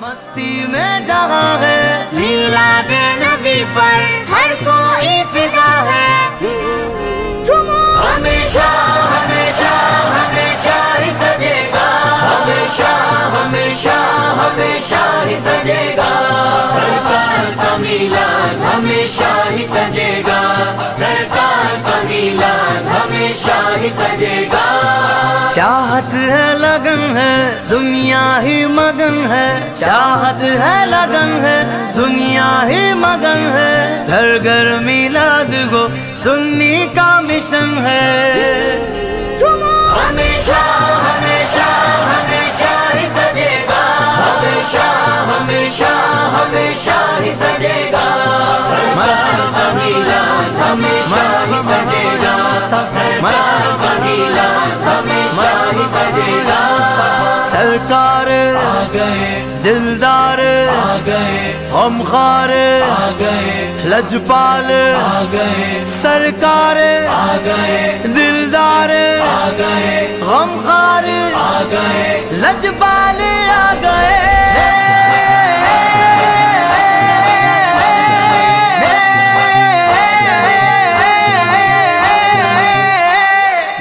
مستی میں جہاں ہے، میلاد نبی پر ہر کوئی فدا ہے۔ ہمیشہ ہمیشہ ہمیشہ ہی سجے گا، ہمیشہ ہمیشہ ہمیشہ ہی سجے گا، سرکار کا میلاد ہمیشہ ہی سجے گا، سرکار کا میلاد ہمیشہ ہی سجے گا۔ چاہت ہے لگن ہے دنیا ہی مگن ہے، چاہت ہے لگن ہے دنیا ہی مگن ہے، گھر گھر میلاد کو سننے کا مشن ہے۔ ہمیشہ ہمیشہ ہمیشہ ہی سجے گا، ہمیشہ ہمیشہ ہمیشہ ہی سجے گا، سرکار کا میلاد ہمیشہ ہی سجے گا، سرکار کا میلاد ہمیشہ ہی سجے گا۔ سرکار آ گئے، دلدار آ گئے، غمخوار آ گئے، لجپال آ گئے، سرکار آ گئے، دلدار آ گئے، غمخوار آ گئے، لجپال آ گئے۔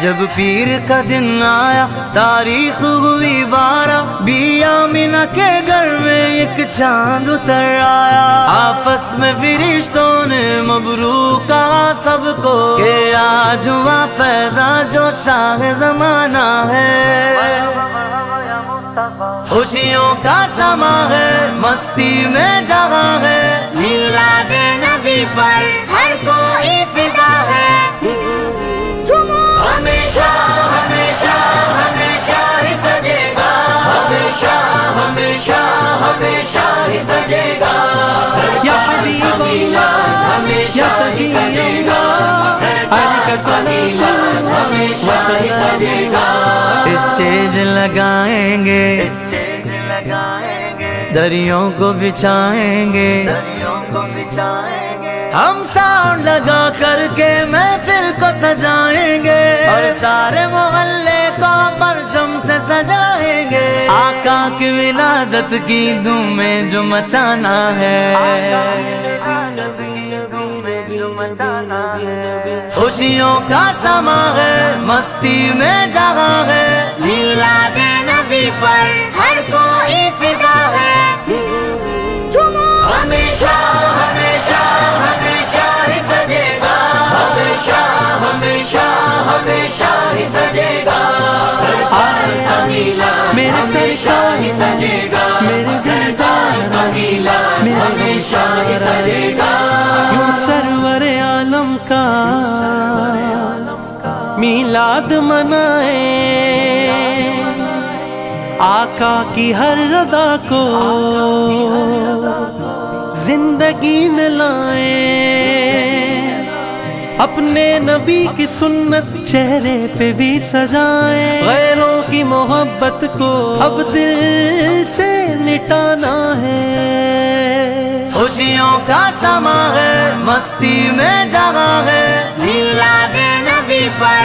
جب پیر کا دن آیا تاریخ ہوئی 12، بی آمینہ کے گھر میں ایک چاند اتر آیا، آپس میں فرشتوں نے مبروک کہا سب کو کہ آج ہوا پیدا جو شاہ زمانہ ہے۔ خوشیوں کا سما ہے، مستی میں جہاں ہے، میلاد نبی پر ہر کوئی فدا ہے۔ ہمیشہ ہمیشہ ہمیشہ ہی سجے گا، ہمیشہ ہمیشہ ہمیشہ ہی سجے گا، سرکار کا میلاد ہمیشہ ہی سجے گا، سرکار کا میلاد ہمیشہ ہی سجے گا۔ اسٹیج لگائیں گے، اسٹیج لگائیں گے، دریوں کو بچھائیں گے، دریوں کو بچھائیں گے، ہم ساؤنڈ لگا کر کے محفل کو سجائیں گے، اور سارے محلے کو پرچم سے سجائیں گے، آقا کی ولادت کی دھوم میں جو مچانا ہے، خوشیوں کا سما ہے، مستی میں جہاں ہے، میلاد نبی پر ہر کوئی فدا ہے۔ ہمیشہ ہمیشہ ہمیشہ ہی سجے گا، ہمیشہ ہمیشہ ہمیشہ ہی سجے گا، سرکار کا میلاد ہمیشہ ہی سجے گا، سرکار کا میلاد ہمیشہ ہی سجے گا۔ یوں سرور عالم کا میلاد منائیں، آقا کی ہر ادا کو زندگی میں لائیں، اپنے نبی کی سنت چہرے پہ بھی سجائیں، غیروں کی محبت کو اب دل سے مٹانا ہے۔ خوشیوں کا سما ہے، مستی میں جہاں ہے، میلاد نبی پر